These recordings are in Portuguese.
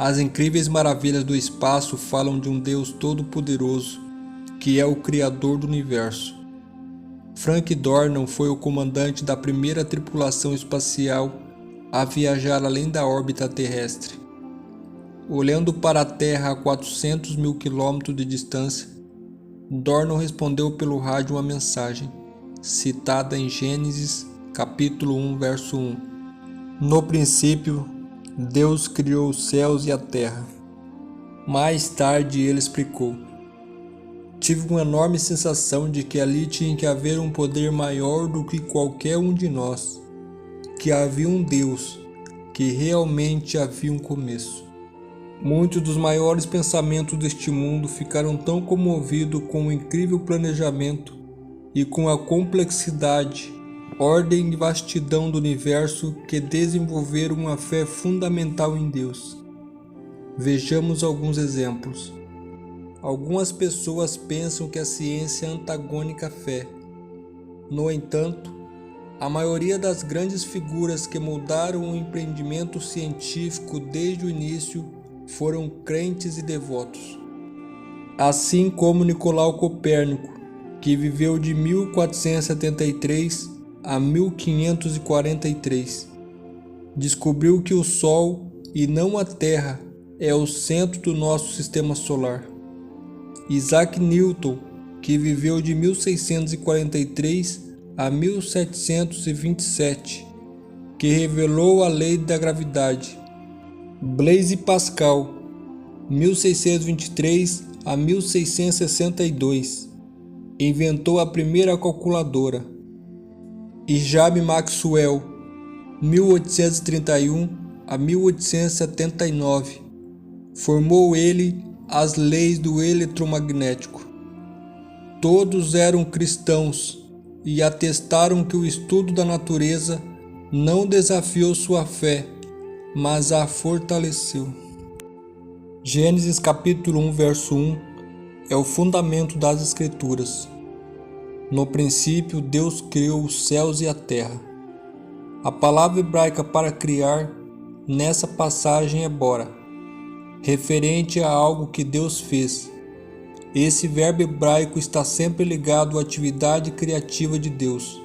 As incríveis maravilhas do espaço falam de um Deus todo-poderoso, que é o Criador do Universo. Frank Dornan foi o comandante da primeira tripulação espacial a viajar além da órbita terrestre. Olhando para a Terra a 400 mil quilômetros de distância, Dornan respondeu pelo rádio uma mensagem, citada em Gênesis, capítulo 1, verso 1. No princípio, Deus criou os céus e a terra. Mais tarde ele explicou: tive uma enorme sensação de que ali tinha que haver um poder maior do que qualquer um de nós, que havia um Deus, que realmente havia um começo. Muitos dos maiores pensamentos deste mundo ficaram tão comovidos com o incrível planejamento e com a complexidade, ordem e vastidão do universo que desenvolveram uma fé fundamental em Deus. Vejamos alguns exemplos. Algumas pessoas pensam que a ciência é antagônica à fé. No entanto, a maioria das grandes figuras que moldaram o empreendimento científico desde o início foram crentes e devotos. Assim como Nicolau Copérnico, que viveu de 1473 a 1543, descobriu que o Sol, e não a Terra, é o centro do nosso sistema solar. Isaac Newton, que viveu de 1643 a 1727, que revelou a lei da gravidade. Blaise Pascal, 1623 a 1662, inventou a primeira calculadora. E James Maxwell, 1831 a 1879, formou ele as leis do eletromagnético. Todos eram cristãos e atestaram que o estudo da natureza não desafiou sua fé, mas a fortaleceu. Gênesis capítulo 1, verso 1 é o fundamento das Escrituras. No princípio, Deus criou os céus e a terra. A palavra hebraica para criar nessa passagem é bora, referente a algo que Deus fez. Esse verbo hebraico está sempre ligado à atividade criativa de Deus,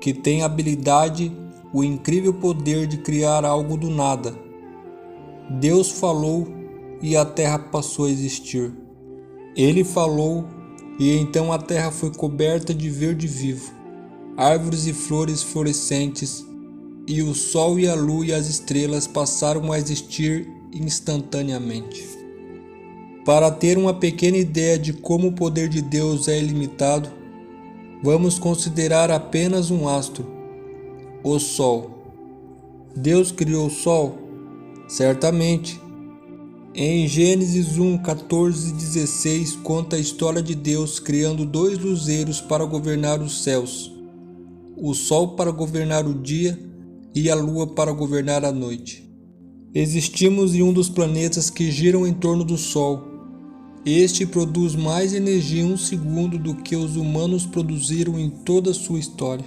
que tem a habilidade, o incrível poder de criar algo do nada. Deus falou e a terra passou a existir. Ele falou e então a terra foi coberta de verde vivo, árvores e flores florescentes, e o sol e a lua e as estrelas passaram a existir instantaneamente. Para ter uma pequena ideia de como o poder de Deus é ilimitado, vamos considerar apenas um astro, o Sol. Deus criou o Sol? Certamente. Em Gênesis 1, 14 e 16 conta a história de Deus criando 2 luzeiros para governar os céus, o Sol para governar o dia e a Lua para governar a noite. Existimos em um dos planetas que giram em torno do Sol. Este produz mais energia em um segundo do que os humanos produziram em toda a sua história.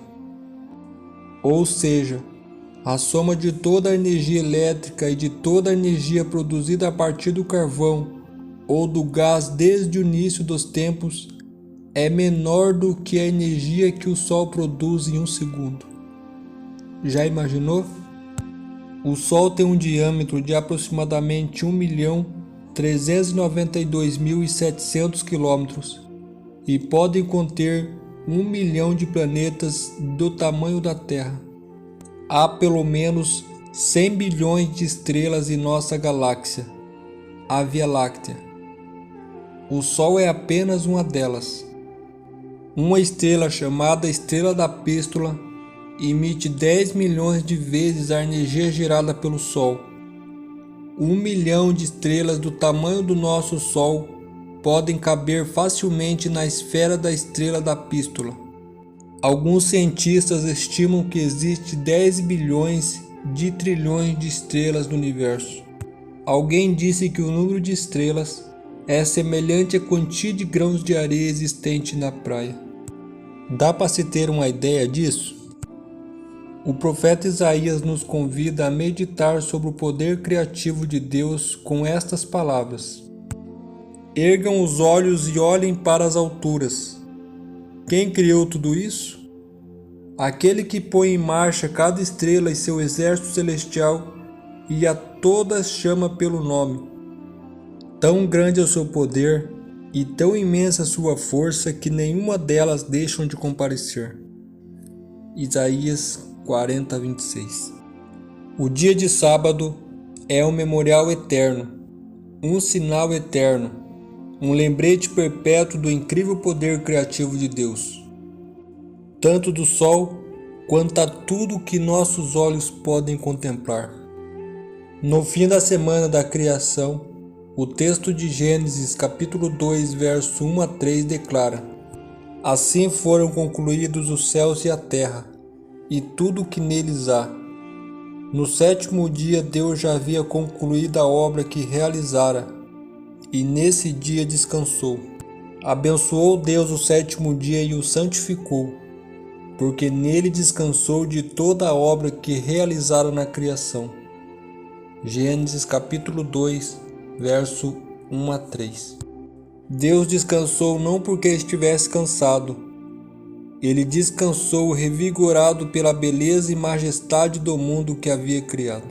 Ou seja, a soma de toda a energia elétrica e de toda a energia produzida a partir do carvão ou do gás desde o início dos tempos é menor do que a energia que o Sol produz em um segundo. Já imaginou? O Sol tem um diâmetro de aproximadamente 1.392.700 km e pode conter 1 milhão de planetas do tamanho da Terra. Há pelo menos 100 bilhões de estrelas em nossa galáxia, a Via Láctea. O Sol é apenas uma delas. Uma estrela chamada Estrela da Pístula emite 10 milhões de vezes a energia gerada pelo Sol. 1 milhão de estrelas do tamanho do nosso Sol podem caber facilmente na esfera da Estrela da Pístula. Alguns cientistas estimam que existe 10 bilhões de trilhões de estrelas no universo. Alguém disse que o número de estrelas é semelhante à quantia de grãos de areia existente na praia. Dá para se ter uma ideia disso? O profeta Isaías nos convida a meditar sobre o poder criativo de Deus com estas palavras: Ergam os olhos e olhem para as alturas. Quem criou tudo isso? Aquele que põe em marcha cada estrela e seu exército celestial e a todas chama pelo nome. Tão grande é o seu poder e tão imensa a sua força que nenhuma delas deixam de comparecer. Isaías 40:26. O dia de sábado é um memorial eterno, um sinal eterno, um lembrete perpétuo do incrível poder criativo de Deus, tanto do sol quanto a tudo que nossos olhos podem contemplar. No fim da semana da criação, o texto de Gênesis capítulo 2, verso 1 a 3 declara: Assim foram concluídos os céus e a terra, e tudo o que neles há. No sétimo dia Deus já havia concluído a obra que realizara, e nesse dia descansou. Abençoou Deus o sétimo dia e o santificou, porque nele descansou de toda a obra que realizara na criação. Gênesis capítulo 2, verso 1 a 3. Deus descansou não porque estivesse cansado. Ele descansou revigorado pela beleza e majestade do mundo que havia criado.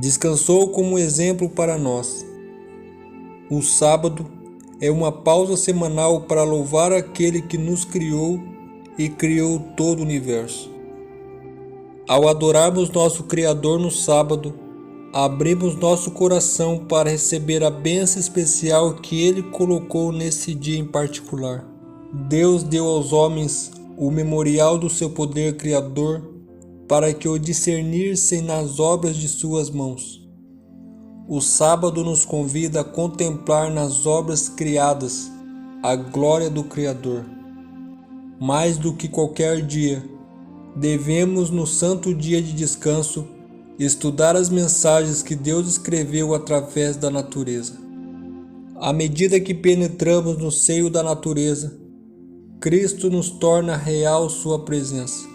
Descansou como exemplo para nós. O sábado é uma pausa semanal para louvar aquele que nos criou e criou todo o universo. Ao adorarmos nosso Criador no sábado, abrimos nosso coração para receber a bênção especial que Ele colocou nesse dia em particular. Deus deu aos homens o memorial do seu poder criador para que o discernissem nas obras de suas mãos. O sábado nos convida a contemplar nas obras criadas a glória do Criador. Mais do que qualquer dia, devemos no santo dia de descanso estudar as mensagens que Deus escreveu através da natureza. À medida que penetramos no seio da natureza, Cristo nos torna real sua presença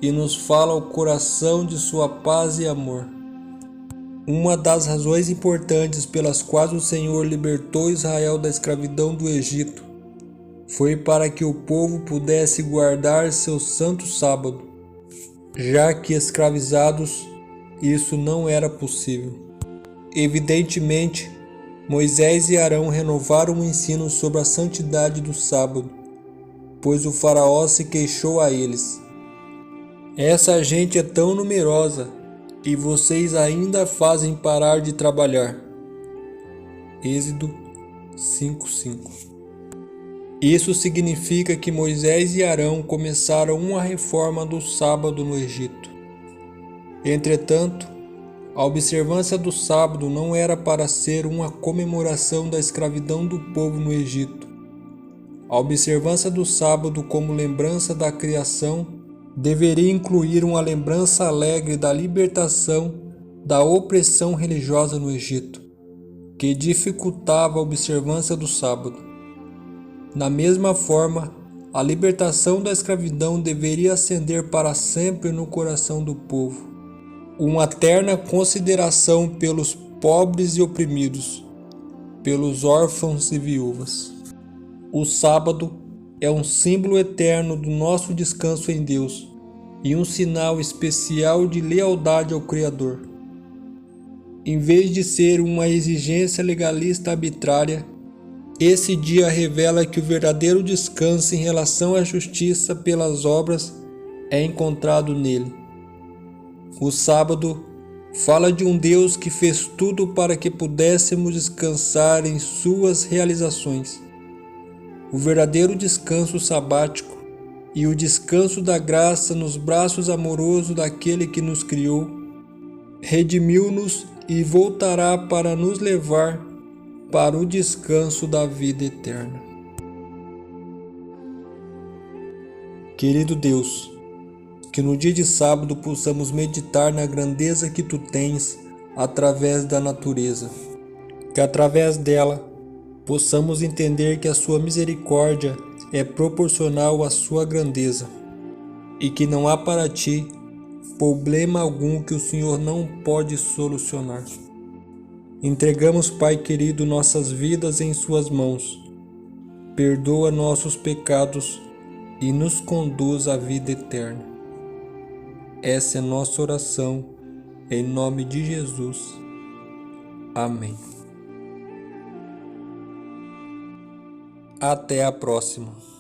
e nos fala ao coração de sua paz e amor. Uma das razões importantes pelas quais o Senhor libertou Israel da escravidão do Egito foi para que o povo pudesse guardar seu santo sábado, já que escravizados, isso não era possível. Evidentemente, Moisés e Arão renovaram o ensino sobre a santidade do sábado, pois o faraó se queixou a eles: Essa gente é tão numerosa e vocês ainda fazem parar de trabalhar. Êxodo 5:5. Isso significa que Moisés e Arão começaram uma reforma do sábado no Egito. Entretanto, a observância do sábado não era para ser uma comemoração da escravidão do povo no Egito. A observância do sábado como lembrança da criação deveria incluir uma lembrança alegre da libertação da opressão religiosa no Egito, que dificultava a observância do sábado. Da mesma forma, a libertação da escravidão deveria acender para sempre no coração do povo uma terna consideração pelos pobres e oprimidos, pelos órfãos e viúvas. O sábado é um símbolo eterno do nosso descanso em Deus e um sinal especial de lealdade ao Criador. Em vez de ser uma exigência legalista arbitrária, esse dia revela que o verdadeiro descanso em relação à justiça pelas obras é encontrado nele. O sábado fala de um Deus que fez tudo para que pudéssemos descansar em suas realizações. O verdadeiro descanso sabático e o descanso da graça nos braços amorosos daquele que nos criou, redimiu-nos e voltará para nos levar para o descanso da vida eterna. Querido Deus, que no dia de sábado possamos meditar na grandeza que Tu tens através da natureza, que através dela possamos entender que a Sua misericórdia é proporcional à Sua grandeza e que não há para ti problema algum que o Senhor não pode solucionar. Entregamos, Pai querido, nossas vidas em Suas mãos. Perdoa nossos pecados e nos conduz à vida eterna. Essa é nossa oração, em nome de Jesus. Amém. Até a próxima.